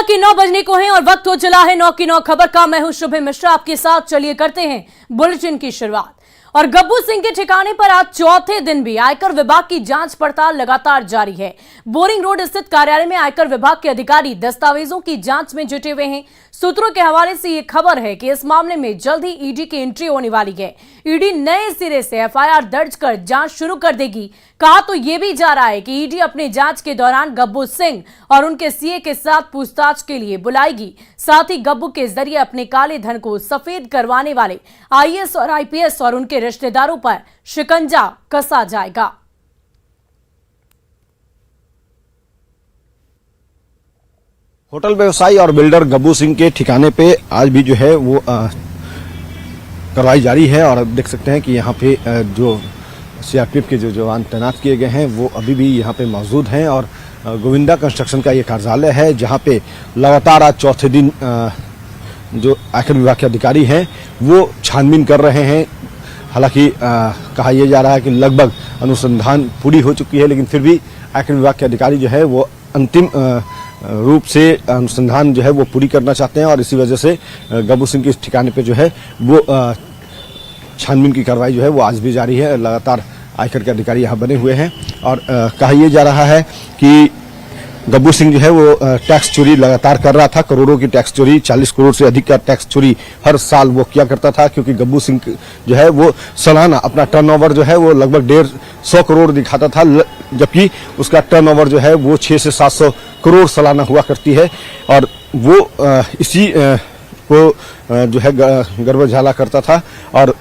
की 9 बजने को है और वक्त हो चला है 9 की 9 खबर का। मैं हूं शुभम मिश्रा आपके साथ। चलिए करते हैं बुलेटिन की शुरुआत। और गब्बू सिंह के ठिकाने पर आज चौथे दिन भी आयकर विभाग की जांच पड़ताल लगातार जारी है। बोरिंग रोड स्थित कार्यालय में आयकर विभाग के अधिकारी दस्तावेजों की जांच में जुटे हुए हैं। सूत्रों के हवाले से ये खबर है कि इस मामले में जल्द ही ईडी की एंट्री होने वाली है। ईडी नए सिरे से एफआईआर दर्ज कर जांच शुरू कर देगी। कहा तो यह भी जा रहा है कि ईडी अपनी जांच के दौरान गब्बू सिंह और उनके सीए के साथ पूछताछ के लिए बुलाएगी। साथ ही गब्बू के जरिए अपने काले धन को सफेद करवाने वाले आईएएस और आईपीएस और उनके रिश्तेदारों पर शिकंजा कसा जाएगा। होटल व्यवसायी और बिल्डर गब्बू सिंह के ठिकाने पे आज भी जो है वो कार्रवाई जारी है। और देख सकते हैं कि यहाँ पे जो सीआरपीएफ के जो जवान तैनात किए गए हैं वो अभी भी यहाँ पे मौजूद हैं। और गोविंदा कंस्ट्रक्शन का ये कार्यालय है जहाँ पे लगातार आज चौथे दिन जो आयकर विभाग के अधिकारी हैं वो छानबीन कर रहे हैं। हालांकि कहा यह जा रहा है कि लगभग अनुसंधान पूरी हो चुकी है, लेकिन फिर भी आयकर विभाग के अधिकारी जो है वो अंतिम रूप से अनुसंधान जो है वो पूरी करना चाहते हैं। और इसी वजह से गब्बू सिंह के ठिकाने पे जो है वो छानबीन की कार्रवाई जो है वो आज भी जारी है। लगातार आयकर के अधिकारी यहाँ बने हुए हैं और कहा यह जा रहा है कि गब्बू सिंह जो है वो टैक्स चोरी लगातार कर रहा था। करोड़ों की टैक्स चोरी, 40 करोड़ से अधिक का टैक्स चोरी हर साल वो किया करता था, क्योंकि गब्बू सिंह जो है वो सालाना अपना टर्नओवर जो है वो लगभग 150 करोड़ दिखाता था, जबकि उसका टर्नओवर जो है वो 600 से 700 करोड़ सालाना हुआ करती है। और वो इसी को जो है गर्भझाला करता था और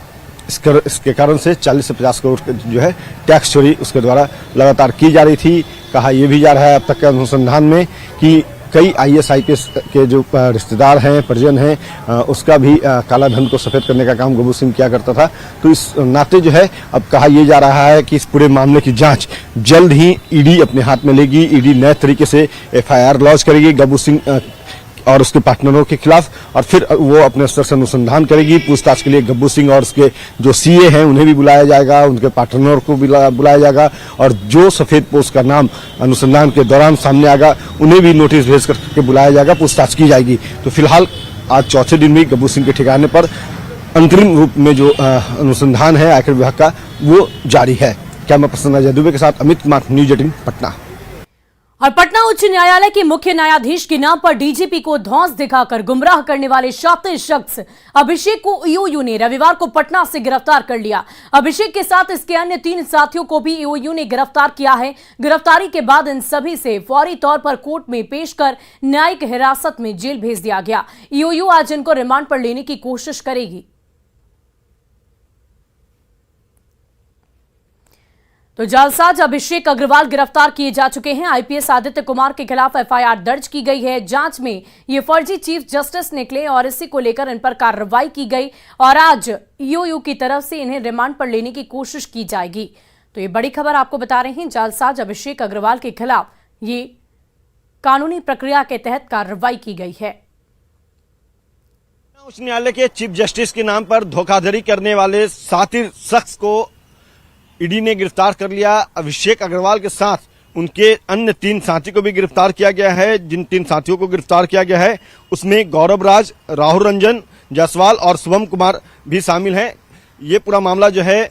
इसके कारण से 40 से 50 करोड़ जो है टैक्स चोरी उसके द्वारा लगातार की जा रही थी। कहा यह भी जा रहा है अब तक के अनुसंधान में कि कई आईएएस आईपीएस के जो रिश्तेदार हैं, परिजन हैं, उसका भी काला धन को सफेद करने का काम गब्बू सिंह किया करता था। तो इस नाते जो है अब कहा यह जा रहा है कि इस पूरे मामले की जांच जल्द ही ईडी अपने हाथ में लेगी। ईडी नए तरीके से एफआईआर लॉन्च करेगी गब्बू सिंह और उसके पार्टनरों के खिलाफ, और फिर वो अपने स्तर से अनुसंधान करेगी। पूछताछ के लिए गब्बू सिंह और उसके जो सीए हैं उन्हें भी बुलाया जाएगा, उनके पार्टनर को बुलाया जाएगा, और जो सफेद पोस्ट का नाम अनुसंधान के दौरान सामने आएगा उन्हें भी नोटिस भेज करके बुलाया जाएगा, पूछताछ की जाएगी। तो फिलहाल आज चौथे दिन भी गब्बू सिंह के ठिकाने पर अंतरिम रूप में जो अनुसंधान है आयकर विभाग का वो जारी है। कैमरा पर्सन अजय दुबे के साथ अमित कुमार, न्यूज 18 पटना। और पटना उच्च न्यायालय के मुख्य न्यायाधीश के नाम पर डीजीपी को धौंस दिखाकर गुमराह करने वाले शातिर शख्स अभिषेक को ईओयू ने रविवार को पटना से गिरफ्तार कर लिया। अभिषेक के साथ इसके अन्य 3 साथियों को भी ईओयू ने गिरफ्तार किया है। गिरफ्तारी के बाद इन सभी से फौरी तौर पर कोर्ट में पेश कर न्यायिक हिरासत में जेल भेज दिया गया। ईओयू आज इनको रिमांड पर लेने की कोशिश करेगी। तो जालसाज अभिषेक अग्रवाल गिरफ्तार किए जा चुके हैं। आईपीएस आदित्य कुमार के खिलाफ एफआईआर दर्ज की गई है। जांच में ये फर्जी चीफ जस्टिस निकले और इसी को लेकर इन पर कार्रवाई की गई और आज ईओयू की तरफ से इन्हें रिमांड पर लेने की कोशिश की जाएगी। तो ये बड़ी खबर आपको बता रहे हैं, जालसाज अभिषेक अग्रवाल के खिलाफ ये कानूनी प्रक्रिया के तहत कार्रवाई की गई है। उच्च न्यायालय के चीफ जस्टिस के नाम पर धोखाधड़ी करने वाले शातिर शख्स को ईडी ने गिरफ्तार कर लिया। अभिषेक अग्रवाल के साथ उनके अन्य 3 साथी को भी गिरफ्तार किया गया है। जिन 3 साथियों को गिरफ्तार किया गया है उसमें गौरव राज, राहुल रंजन जायसवाल और शुभम कुमार भी शामिल हैं। ये पूरा मामला जो है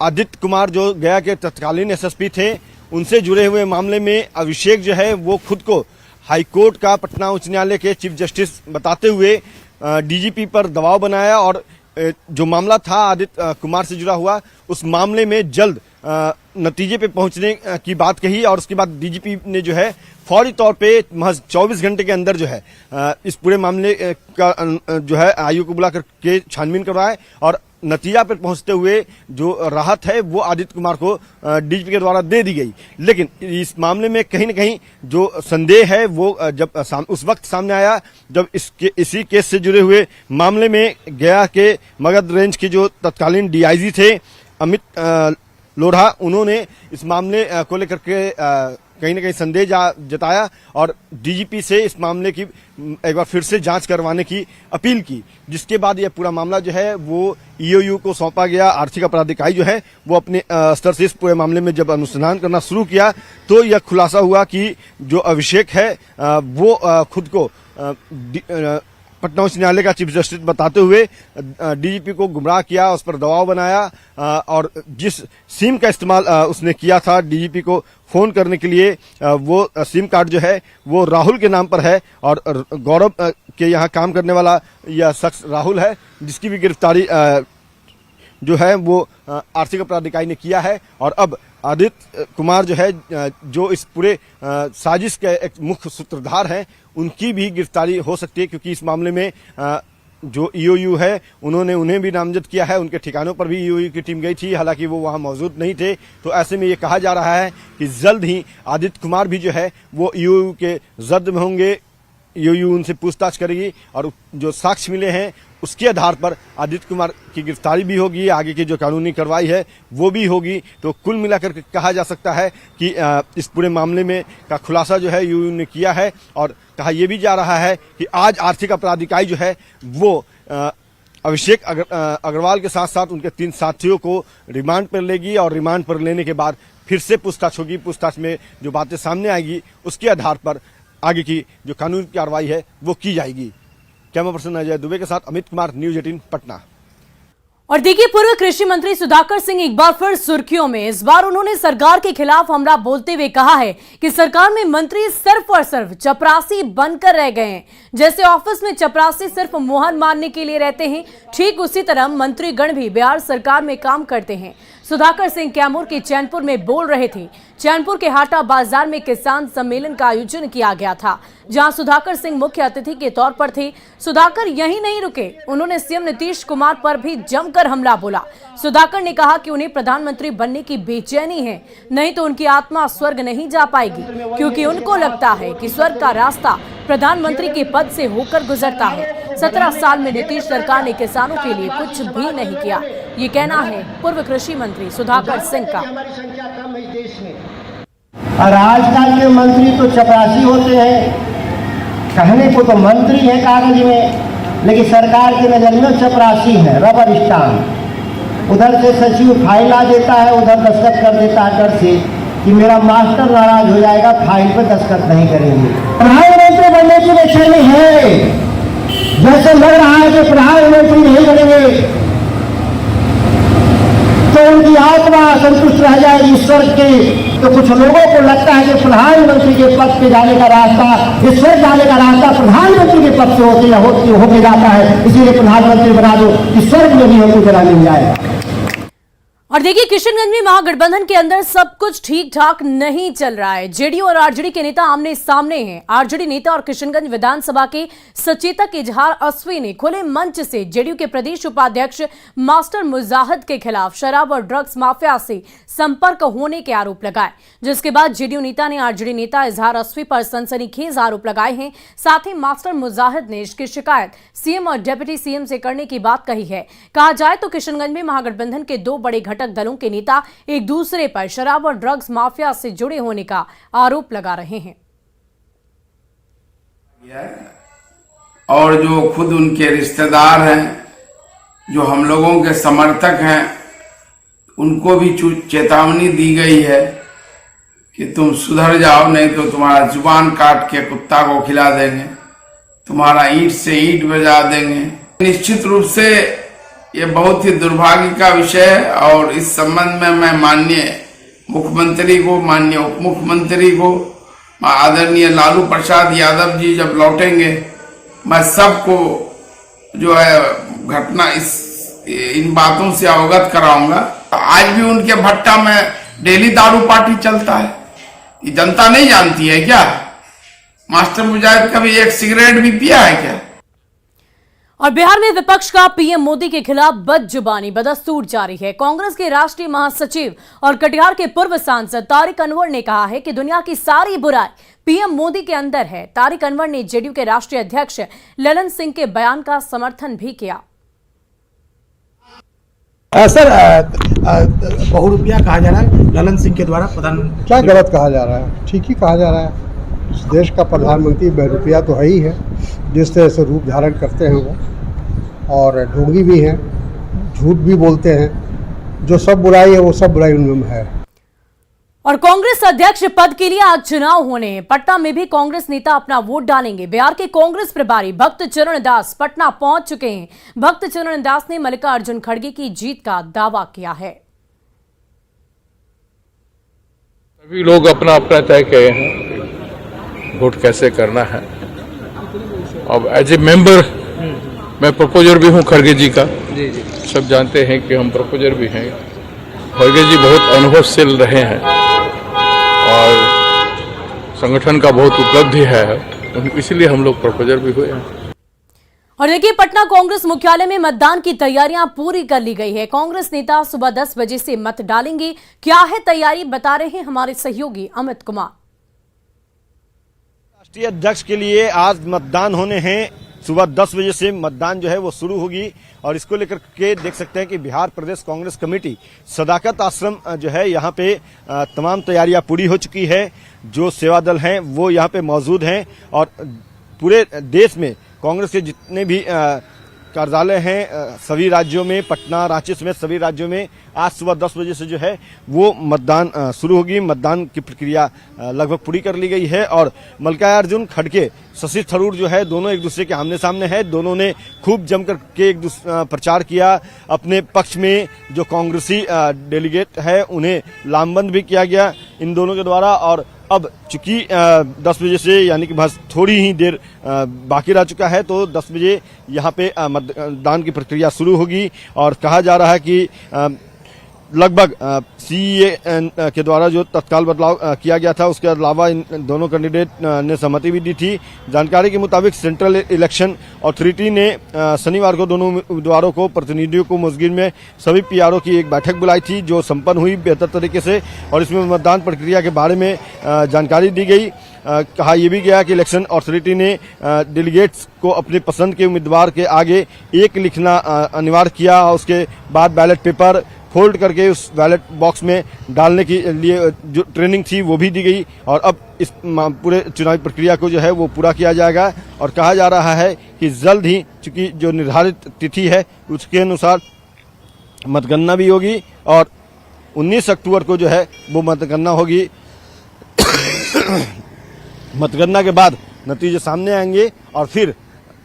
आदित्य कुमार जो गया के तत्कालीन एसएसपी थे उनसे जुड़े हुए मामले में अभिषेक जो है वो खुद को हाईकोर्ट का पटना उच्च न्यायालय के चीफ जस्टिस बताते हुए डीजीपी पर दबाव बनाया। और जो मामला था आदित्य कुमार से जुड़ा हुआ उस मामले में जल्द नतीजे पे पहुंचने की बात कही। और उसके बाद डीजीपी ने जो है फौरी तौर पे महज 24 घंटे के अंदर जो है इस पूरे मामले का जो है आयोग को बुला करके छानबीन करवाए और नतीजा पर पहुंचते हुए जो राहत है वो आदित्य कुमार को डीजीपी के द्वारा दे दी गई। लेकिन इस मामले में कहीं न कहीं जो संदेह है वो जब उस वक्त सामने आया जब इसी केस से जुड़े हुए मामले में गया के मगध रेंज के जो तत्कालीन डीआईजी थे अमित लोढ़ा, उन्होंने इस मामले को लेकर के कहीं ना कहीं संदेह जताया और डीजीपी से इस मामले की एक बार फिर से जांच करवाने की अपील की, जिसके बाद यह पूरा मामला जो है वो ईओयू को सौंपा गया। आर्थिक अपराध इकाई जो है वो अपने स्तर से इस पूरे मामले में जब अनुसंधान करना शुरू किया तो यह खुलासा हुआ कि जो अभिषेक है वो खुद को पटना उच्च न्यायालय का चीफ जस्टिस बताते हुए डीजीपी को गुमराह किया, उस पर दबाव बनाया और जिस सिम का इस्तेमाल उसने किया था डीजीपी को फोन करने के लिए, वो सिम कार्ड जो है वो राहुल के नाम पर है और गौरव के यहाँ काम करने वाला यह शख्स राहुल है, जिसकी भी गिरफ्तारी जो है वो आर्थिक अपराध इकाई ने किया है। और अब आदित्य कुमार जो है जो इस पूरे साजिश के एक मुख्य सूत्रधार हैं, उनकी भी गिरफ्तारी हो सकती है, क्योंकि इस मामले में जो ईओयू है उन्होंने उन्हें भी नामजद किया है। उनके ठिकानों पर भी ईओयू की टीम गई थी, हालांकि वो वहां मौजूद नहीं थे। तो ऐसे में ये कहा जा रहा है कि जल्द ही आदित्य कुमार भी जो है वो ईओयू के जद में होंगे। ईओयू उनसे पूछताछ करेगी और जो साक्ष्य मिले हैं उसके आधार पर आदित्य कुमार की गिरफ्तारी भी होगी, आगे की जो कानूनी कार्रवाई है वो भी होगी। तो कुल मिलाकर कहा जा सकता है कि इस पूरे मामले में का खुलासा जो है ईओयू ने किया है और कहा यह भी जा रहा है कि आज आर्थिक अपराध इकाई जो है वो अभिषेक अग्रवाल के साथ साथ उनके 3 साथियों को रिमांड पर लेगी और रिमांड पर लेने के बाद फिर से पूछताछ होगी। पूछताछ में जो बातें सामने आएगी उसके आधार पर आगे की जो कानूनी कार्रवाई है वो की जाएगी। कैमरा पर्सन अजय दुबे के साथ अमित कुमार, न्यूज 18 पटना। और देखिए, पूर्व कृषि मंत्री सुधाकर सिंह एक बार फिर सुर्खियों में। इस बार उन्होंने सरकार के खिलाफ हमला बोलते हुए कहा है कि सरकार में मंत्री सिर्फ और सिर्फ चपरासी बनकर रह गए हैं। जैसे ऑफिस में चपरासी सिर्फ मुहर मारने के लिए रहते हैं, ठीक उसी तरह मंत्रीगण भी बिहार सरकार में काम करते हैं। सुधाकर सिंह कैमूर के चैनपुर में बोल रहे थे। चैनपुर के हाटा बाजार में किसान सम्मेलन का आयोजन किया गया था, जहां सुधाकर सिंह मुख्य अतिथि के तौर पर थे। सुधाकर यहीं नहीं रुके, उन्होंने सीएम नीतीश कुमार पर भी जमकर हमला बोला। सुधाकर ने कहा कि उन्हें प्रधानमंत्री बनने की बेचैनी है, नहीं तो उनकी आत्मा स्वर्ग नहीं जा पाएगी, क्योंकि उनको लगता है कि स्वर्ग का रास्ता प्रधानमंत्री के पद से होकर गुजरता है। 17 साल में नीतीश सरकार ने किसानों के लिए कुछ भी नहीं किया, ये कहना है पूर्व कृषि मंत्री सुधाकर सिंह का। और आजकल के मंत्री तो चपरासी होते हैं, कहने को तो मंत्री है कागज में, लेकिन सरकार की नजर में चपरासी है, रबर स्टाम्प। उधर से सचिव फाइल ला देता है, उधर दस्तखत कर देता है डर से कि मेरा मास्टर नाराज हो जाएगा, फाइल पे दस्तखत नहीं करेंगे। प्रधानमंत्री बनने की बेचैनी है, जैसे लग रहा है कि प्रधानमंत्री नहीं बनेंगे तो उनकी आत्मा संतुष्ट रह जाएगी ईश्वर के। तो कुछ लोगों को लगता है कि प्रधानमंत्री के पद पे जाने का रास्ता, ईश्वर जाने का रास्ता प्रधानमंत्री के पद से होके जाता है, इसीलिए प्रधानमंत्री बना दो कि स्वर्ग में भी हमको जरा मिल जाए। और देखिए, किशनगंज में महागठबंधन के अंदर सब कुछ ठीक ठाक नहीं चल रहा है। जेडीयू और आरजेडी के नेता आमने सामने हैं। आरजेडी नेता और किशनगंज विधानसभा के सचेतक इजहार अस्वी ने खुले मंच से जेडीयू के प्रदेश उपाध्यक्ष मास्टर मुजाहिद के खिलाफ शराब और ड्रग्स माफिया से संपर्क होने के आरोप लगाए, जिसके बाद जेडीयू नेता ने आरजेडी नेता इजहार अस्वी पर सनसनीखेज आरोप लगाए हैं। साथ ही मास्टर मुजाहिद ने इसकी शिकायत सीएम और डिप्टी सीएम से करने की बात कही है। कहा जाए तो किशनगंज में महागठबंधन के 2 बड़े घटक दलों के नेता एक दूसरे पर शराब और ड्रग्स माफिया से जुड़े होने का आरोप लगा रहे हैं। और जो खुद उनके रिश्तेदार हैं, जो हम लोगों के समर्थक हैं, उनको भी चेतावनी दी गई है कि तुम सुधर जाओ, नहीं तो तुम्हारा जुबान काट के कुत्ता को खिला देंगे, तुम्हारा ईंट से ईंट बजा देंगे। निश्चित रूप से ये बहुत ही दुर्भाग्य का विषय है और इस संबंध में मैं माननीय मुख्यमंत्री को, माननीय उप मुख्यमंत्री को, आदरणीय लालू प्रसाद यादव जी जब लौटेंगे, मैं सबको जो है घटना इन बातों से अवगत कराऊंगा। आज भी उनके भट्टा में डेली दारू पार्टी चलता है, ये जनता नहीं जानती है क्या? मास्टर मुजाहिद कभी एक सिगरेट भी पिया है क्या? और बिहार में विपक्ष का पीएम मोदी के खिलाफ बदजुबानी बदस्तूर जारी है। कांग्रेस के राष्ट्रीय महासचिव और कटिहार के पूर्व सांसद तारिक अनवर ने कहा है कि दुनिया की सारी बुराई पीएम मोदी के अंदर है। तारिक अनवर ने जेडीयू के राष्ट्रीय अध्यक्ष ललन सिंह के बयान का समर्थन भी किया। सर, बहुरूपिया कहा जा रहा है ललन सिंह के द्वारा प्रधानमंत्री। क्या गलत कहा जा रहा है? ठीक ही कहा जा रहा है। इस देश का प्रधानमंत्री बहुरूपिया तो है ही है, जिस तरह से रूप धारण करते हैं वो, और ढोंगी भी हैं, झूठ भी बोलते हैं। जो सब बुराई है वो सब बुराई उनमें है। और कांग्रेस अध्यक्ष पद के लिए आज चुनाव होने हैं। पटना में भी कांग्रेस नेता अपना वोट डालेंगे। बिहार के कांग्रेस प्रभारी भक्त चरण दास पटना पहुंच चुके हैं। भक्त चरण दास ने मल्लिकार्जुन खड़गे की जीत का दावा किया है। सभी लोग अपना अपना तय किए हैं वोट कैसे करना है। अब एज ए मेंबर मैं प्रपोजर भी हूं खड़गे जी का। सब जानते हैं कि हम प्रपोजर भी हैं। खड़गे जी बहुत अनुभवशील रहे हैं और संगठन का बहुत उपलब्धि है, इसलिए हम लोग प्रपोजर भी हुए हैं। और देखिए, पटना कांग्रेस मुख्यालय में मतदान की तैयारियां पूरी कर ली गई है। कांग्रेस नेता सुबह 10 बजे से मत डालेंगे। क्या है तैयारी, बता रहे हैं हमारे सहयोगी अमित कुमार। राष्ट्रीय अध्यक्ष के लिए आज मतदान होने हैं। सुबह 10 बजे से मतदान जो है वो शुरू होगी और इसको लेकर के देख सकते हैं कि बिहार प्रदेश कांग्रेस कमेटी सदाकत आश्रम जो है यहाँ पे तमाम तैयारियां पूरी हो चुकी है। जो सेवा दल हैं वो यहाँ पे मौजूद हैं और पूरे देश में कांग्रेस के जितने भी कार्यालय हैं सभी राज्यों में, पटना, रांची समेत सभी राज्यों में आज सुबह 10 बजे से जो है वो मतदान शुरू होगी। मतदान की प्रक्रिया लगभग पूरी कर ली गई है और मल्लिकार्जुन खड़गे, शशि थरूर जो है दोनों एक दूसरे के आमने सामने है। दोनों ने खूब जमकर के एक प्रचार किया। अपने पक्ष में जो कांग्रेसी डेलीगेट है उन्हें लामबंद भी किया गया इन दोनों के द्वारा। और अब चूंकि 10 बजे से यानी कि बस थोड़ी ही देर बाकी रह चुका है तो 10 बजे यहाँ पे मतदान की प्रक्रिया शुरू होगी। और कहा जा रहा है कि लगभग सीए के द्वारा जो तत्काल बदलाव किया गया था उसके अलावा इन दोनों कैंडिडेट ने सहमति भी दी थी। जानकारी के मुताबिक सेंट्रल इलेक्शन अथॉरिटी ने शनिवार को दोनों उम्मीदवारों को प्रतिनिधियों को मुजगिर में सभी पीआरओ की एक बैठक बुलाई थी जो संपन्न हुई बेहतर तरीके से और इसमें मतदान प्रक्रिया के बारे में जानकारी दी गई। कहा यह भी गया कि इलेक्शन अथॉरिटी ने डेलीगेट्स को अपने पसंद के उम्मीदवार के आगे एक लिखना अनिवार्य किया और उसके बाद बैलेट पेपर फोल्ड करके उस बैलेट बॉक्स में डालने के लिए जो ट्रेनिंग थी वो भी दी गई। और अब इस पूरे चुनावी प्रक्रिया को जो है वो पूरा किया जाएगा और कहा जा रहा है कि जल्द ही, चूंकि जो निर्धारित तिथि है उसके अनुसार मतगणना भी होगी और 19 अक्टूबर को जो है वो मतगणना होगी। मतगणना के बाद नतीजे सामने आएंगे और फिर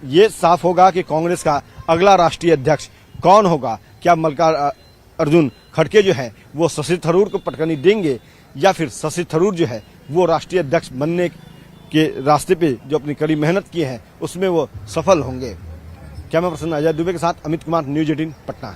ये साफ होगा कि कांग्रेस का अगला राष्ट्रीय अध्यक्ष कौन होगा। क्या मल्लिकार्जुन खड़गे जो है वो शशि थरूर को पटकनी देंगे या फिर शशि थरूर जो है वो राष्ट्रीय अध्यक्ष बनने के रास्ते पे जो अपनी कड़ी मेहनत की है उसमें वो सफल होंगे। कैमरा पर्सन अजय दुबे के साथ अमित कुमार, न्यूज 18 पटना।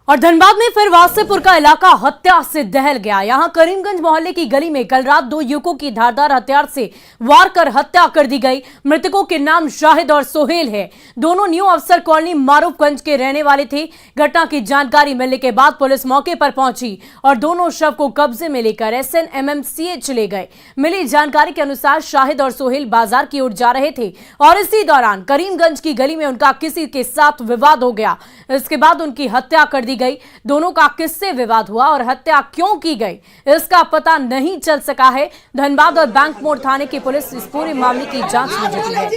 और धनबाद में फिर वासेपुर का इलाका हत्या से दहल गया। यहां करीमगंज मोहल्ले की गली में कल रात 2 युवकों की धारदार हथियार से वार कर हत्या कर दी गई। मृतकों के नाम शाहिद और सोहेल है। दोनों न्यू अफसर कॉलोनी मारूफगंज के रहने वाले थे। घटना की जानकारी मिलने के बाद पुलिस मौके पर पहुंची और दोनों शव को कब्जे में लेकर SNMMCH ले गए। मिली जानकारी के अनुसार शाहिद और सोहेल बाजार की ओर जा रहे थे और इसी दौरान करीमगंज की गली में उनका किसी के साथ विवाद हो गया। इसके बाद उनकी हत्या कर दी गई। दोनों का किससे विवाद हुआ और हत्या क्यों की गई इसका पता नहीं चल सका है। धनबाद और बैंक मोड़ थाने की पुलिस इस पूरे मामले की जांच में जुटी है।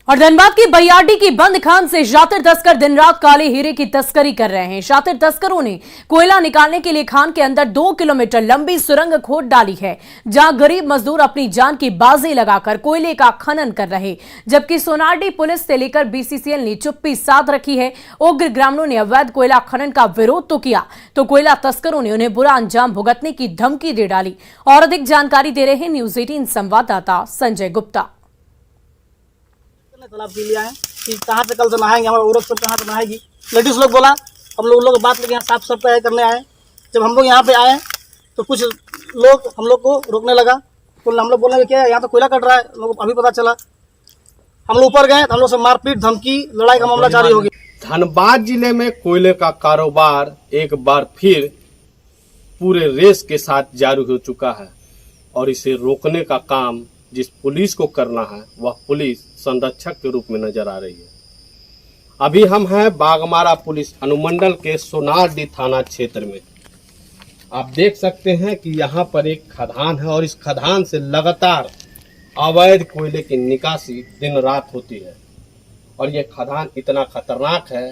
और धनबाद की बयाडी की बंद खान से शातिर तस्कर दिन रात काले हीरे की तस्करी कर रहे हैं। शातिर तस्करों ने कोयला निकालने के लिए खान के अंदर 2 किलोमीटर लंबी सुरंग खोद डाली है, जहां गरीब मजदूर अपनी जान की बाजी लगाकर कोयले का खनन कर रहे। जबकि सोनारडी पुलिस से लेकर BCCL ने चुप्पी साध रखी है। उग्र ग्रामीणों ने अवैध कोयला खनन का विरोध तो किया तो कोयला तस्करों ने उन्हें बुरा अंजाम भुगतने की धमकी दे डाली। और अधिक जानकारी दे रहे हैं न्यूज 18 संवाददाता संजय गुप्ता। तालाब के लिए आए कि कहाँ से कल से नहाएंगे, हमारा औरत सब कहाँ से नहाएगी। लेडीज लोग बोला, हम लोग बात लेके यहाँ साफ सफाई करने आए। जब हम लोग यहाँ पे आए तो कुछ लोग हम लोग को रोकने लगा। तो हम लोग बोलने क्या यहाँ तो कोयला कट रहा है, लोगों को अभी पता चला। हम लोग ऊपर गए तो हम लोग से मारपीट, धमकी, लड़ाई का मामला जारी हो गया। धनबाद जिले में कोयले का कारोबार एक बार फिर पूरे रेस के साथ जारी हो चुका है और इसे रोकने का काम जिस पुलिस को करना है वह पुलिस संरक्षक के रूप में नजर आ रही है। अभी हम हैं बागमारा पुलिस अनुमंडल के सोनारडी थाना क्षेत्र में। आप देख सकते हैं कि यहाँ पर एक खदान है और इस खदान से लगातार अवैध कोयले की निकासी दिन रात होती है और ये खदान इतना खतरनाक है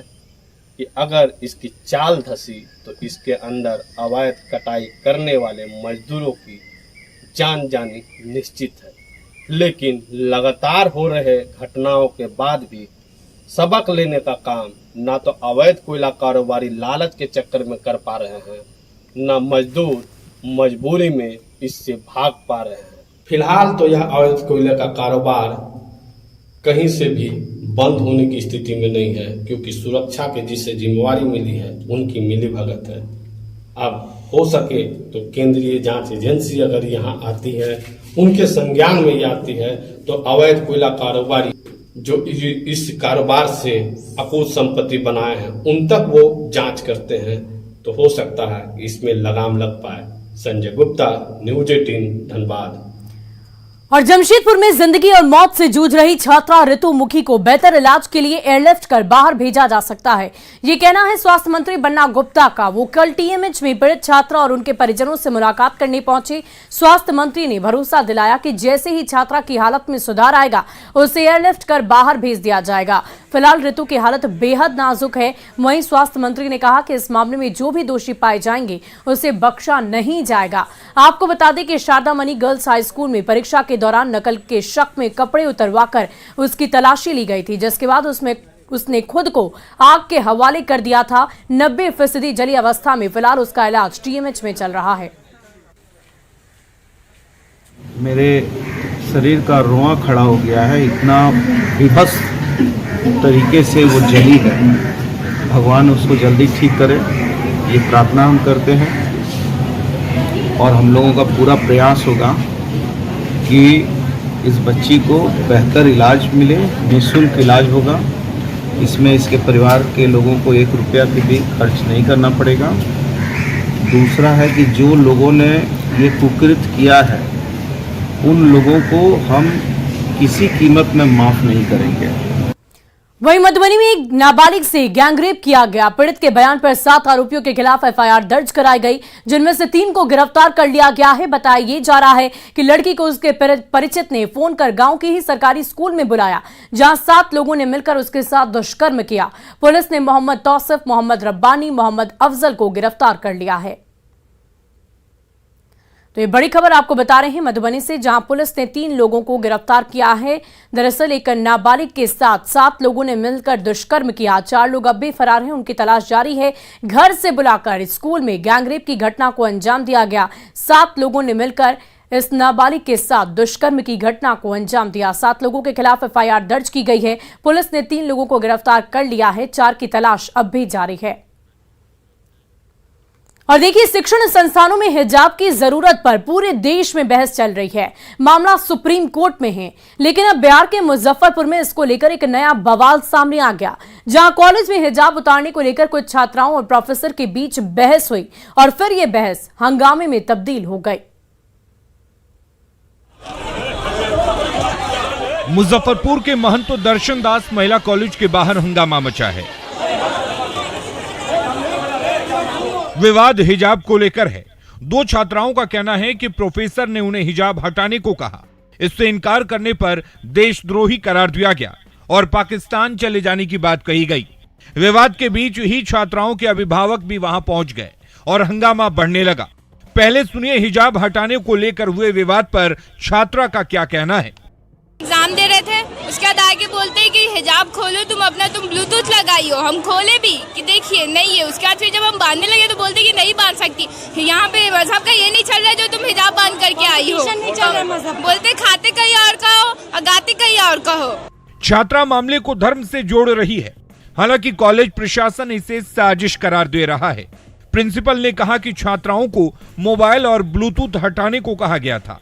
कि अगर इसकी चाल धसी तो इसके अंदर अवैध कटाई करने वाले मजदूरों की जान जानी निश्चित है। लेकिन लगातार हो रहे घटनाओं के बाद भी सबक लेने का काम ना तो अवैध कोयला कारोबारी लालच के चक्कर में कर पा रहे हैं, ना मजदूर मजबूरी में इससे भाग पा रहे हैं। फिलहाल तो यह अवैध कोयले का कारोबार कहीं से भी बंद होने की स्थिति में नहीं है, क्योंकि सुरक्षा के जिसे जिम्मेवारी मिली है उनकी मिलीभगत है। अब हो सके तो केंद्रीय जांच एजेंसी अगर यहाँ आती है, उनके संज्ञान में ये आती है, तो अवैध कोयला कारोबारी जो इस कारोबार से अकूत संपत्ति बनाए हैं उन तक वो जांच करते हैं, तो हो सकता है इसमें लगाम लग पाए। संजय गुप्ता, न्यूज 18 धनबाद। और जमशेदपुर में जिंदगी और मौत से जूझ रही छात्रा ऋतु मुखी को बेहतर इलाज के लिए एयरलिफ्ट कर बाहर भेजा जा सकता है, ये कहना है स्वास्थ्य मंत्री बन्ना गुप्ता का। वो कल टीएमएच में पीड़ित छात्रा और उनके परिजनों से मुलाकात करने पहुंचे। स्वास्थ्य मंत्री ने भरोसा दिलाया कि जैसे ही छात्रा की हालत में सुधार आएगा उसे एयरलिफ्ट कर बाहर भेज दिया जाएगा। फिलहाल ऋतु की हालत बेहद नाजुक है। वहीं स्वास्थ्य मंत्री ने कहा कि इस मामले में जो भी दोषी पाए जाएंगे उसे बख्शा नहीं जाएगा। आपको बता दें कि Sharda Mani girls high school में परीक्षा के दौरान नकल के शक में कपड़े उतरवाकर उसकी तलाशी ली गई थी, जिसके बाद उसने खुद को आग के हवाले कर दिया था। 90% जली अवस्था में फिलहाल उसका इलाज टीएमएच में चल रहा है। मेरे शरीर का रोआ खड़ा हो गया है, इतना विभत्स तरीके से वो जली है। भगवान उसको जल्दी ठीक करे, ये प्रार्थना हम करते हैं और हम लोगों का पूरा प्रयास होगा कि इस बच्ची को बेहतर इलाज मिले, निःशुल्क इलाज होगा। इसमें इसके परिवार के लोगों को 1 रुपया की भी खर्च नहीं करना पड़ेगा। दूसरा है कि जो लोगों ने ये कुकृत किया है उन लोगों को हम किसी कीमत में माफ़ नहीं करेंगे। वहीं मधुबनी में एक नाबालिग से गैंगरेप किया गया। पीड़ित के बयान पर 7 आरोपियों के खिलाफ एफआईआर दर्ज कराई गई, जिनमें से 3 को गिरफ्तार कर लिया गया है। बताया ये जा रहा है कि लड़की को उसके परिचित ने फोन कर गांव के ही सरकारी स्कूल में बुलाया, जहां 7 लोगों ने मिलकर उसके साथ दुष्कर्म किया। पुलिस ने मोहम्मद तौसिफ, मोहम्मद रब्बानी, मोहम्मद अफजल को गिरफ्तार कर लिया है। तो ये बड़ी खबर आपको बता रहे हैं मधुबनी से, जहां पुलिस ने 3 लोगों को गिरफ्तार किया है। दरअसल एक नाबालिग के साथ 7 लोगों ने मिलकर दुष्कर्म किया। 4 लोग अब भी फरार हैं, उनकी तलाश जारी है। घर से बुलाकर स्कूल में गैंगरेप की घटना को अंजाम दिया गया। 7 लोगों ने मिलकर इस नाबालिग के साथ दुष्कर्म की घटना को अंजाम दिया। 7 लोगों के खिलाफ एफआईआर दर्ज की गई है। पुलिस ने 3 लोगों को गिरफ्तार कर लिया है। 4 की तलाश अब भी जारी है। और देखिए, शिक्षण संस्थानों में हिजाब की जरूरत पर पूरे देश में बहस चल रही है। मामला सुप्रीम कोर्ट में है, लेकिन अब बिहार के मुजफ्फरपुर में इसको लेकर एक नया बवाल सामने आ गया, जहां कॉलेज में हिजाब उतारने को लेकर कुछ छात्राओं और प्रोफेसर के बीच बहस हुई और फिर यह बहस हंगामे में तब्दील हो गई। मुजफ्फरपुर के महंतो दर्शन दास महिला कॉलेज के बाहर हंगामा मचा है। विवाद हिजाब को लेकर है। 2 छात्राओं का कहना है कि प्रोफेसर ने उन्हें हिजाब हटाने को कहा। इससे इनकार करने पर देशद्रोही करार दिया गया और पाकिस्तान चले जाने की बात कही गई। विवाद के बीच ही छात्राओं के अभिभावक भी वहां पहुंच गए और हंगामा बढ़ने लगा। पहले सुनिए हिजाब हटाने को लेकर हुए विवाद पर छात्रा का क्या कहना है। एग्जाम दे रहे थे, उसके बाद आगे बोलते हैं कि हिजाब खोलो, तुम ब्लूटूथ लगाई हो। हम खोले भी कि देखिए नहीं है। उसके बाद फिर जब हम बांधने लगे तो बोलते कि नहीं बांध सकती। यहाँ पे मजहब का ये नहीं चल रहा है जो तुम हिजाब बांध करके आई हो। बोलते खाते कहीं और का हो और गाते कहीं और का हो। छात्रा मामले को धर्म से जोड़ रही है। हालांकि कॉलेज प्रशासन इसे साजिश करार दे रहा है। प्रिंसिपल ने कहा कि छात्राओं को मोबाइल और ब्लूटूथ हटाने को कहा गया था,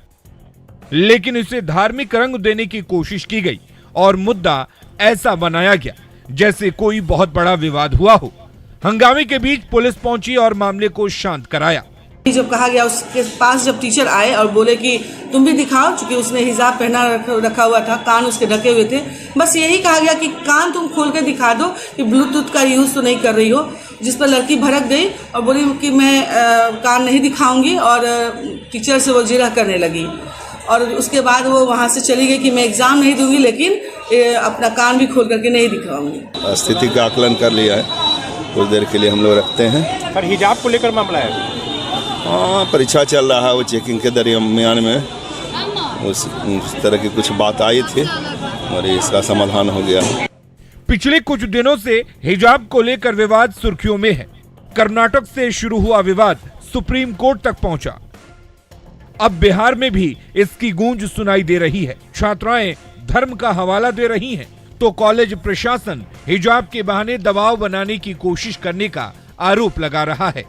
लेकिन इसे धार्मिक रंग देने की कोशिश की गई और मुद्दा ऐसा बनाया गया जैसे कोई बहुत बड़ा विवाद हुआ हो। हंगामे के बीच पुलिस पहुंची और मामले को शांत कराया। जब कहा गया, उसके पास जब टीचर आए और बोले कि तुम भी दिखाओ, चूंकि उसने हिजाब पहना रखा हुआ था, कान उसके ढके हुए थे, बस यही कहा गया कि कान तुम खोल के दिखा दो कि ब्लूटूथ का यूज़ तो नहीं कर रही हो। जिस पर लड़की भड़क गई और बोली कि मैं कान नहीं दिखाऊंगी, और टीचर से वो जिरह करने लगी। और उसके बाद वो वहाँ से चली गई कि मैं एग्ज़ाम नहीं दूंगी, लेकिन अपना कान भी खोल करके नहीं दिखाऊंगी। स्थिति का आकलन कर लिया है, कुछ देर के लिए हम लोग रखते हैं। पर हिजाब को लेकर मामला है। हाँ, परीक्षा चल रहा है, वो चेकिंग के दरमियान में उस तरह की कुछ बात आई थी और इसका समाधान हो गया। पिछले कुछ दिनों से हिजाब को लेकर विवाद सुर्खियों में है। कर्नाटक से शुरू हुआ विवाद सुप्रीम कोर्ट तक पहुंचा। अब बिहार में भी इसकी गूंज सुनाई दे रही है। छात्राएं धर्म का हवाला दे रही हैं, तो कॉलेज प्रशासन हिजाब के बहाने दबाव बनाने की कोशिश करने का आरोप लगा रहा है।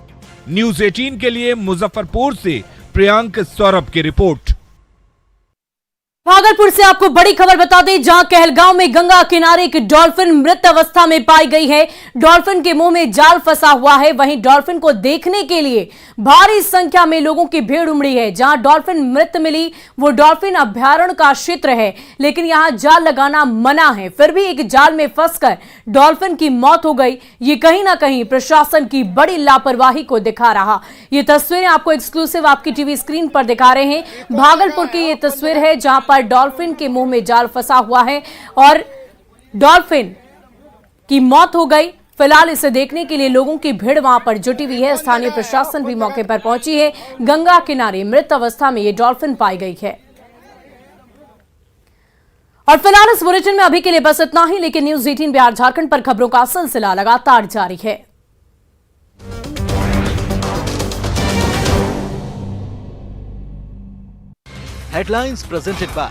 न्यूज़ 18 के लिए मुजफ्फरपुर से प्रियांक सौरभ की रिपोर्ट। भागलपुर से आपको बड़ी खबर बता दें, जहां कहलगांव में गंगा किनारे एक डॉल्फिन मृत अवस्था में पाई गई है। डॉल्फिन के मुंह में जाल फंसा हुआ है। वहीं डॉल्फिन को देखने के लिए भारी संख्या में लोगों की भीड़ उमड़ी है। जहां डॉल्फिन मृत मिली वो डॉल्फिन अभयारण्य का क्षेत्र है, लेकिन यहां जाल लगाना मना है। फिर भी एक जाल में फंसकर डॉल्फिन की मौत हो गई। ये कहीं ना कहीं प्रशासन की बड़ी लापरवाही को दिखा रहा। ये तस्वीरें आपको एक्सक्लूसिव आपकी टीवी स्क्रीन पर दिखा रहे हैं। भागलपुर की ये तस्वीर है जहां पर डॉल्फिन के मुंह में जाल फंसा हुआ है और डॉल्फिन की मौत हो गई। फिलहाल इसे देखने के लिए लोगों की भीड़ वहां पर जुटी हुई है। स्थानीय प्रशासन भी मौके पर पहुंची है। गंगा किनारे मृत अवस्था में ये डॉल्फिन पाई गई है। और फिलहाल इस बुलेटिन में अभी के लिए बस इतना ही, लेकिन न्यूज़ 18 बिहार झारखंड पर खबरों का सिलसिला लगातार जारी है। Headlines presented by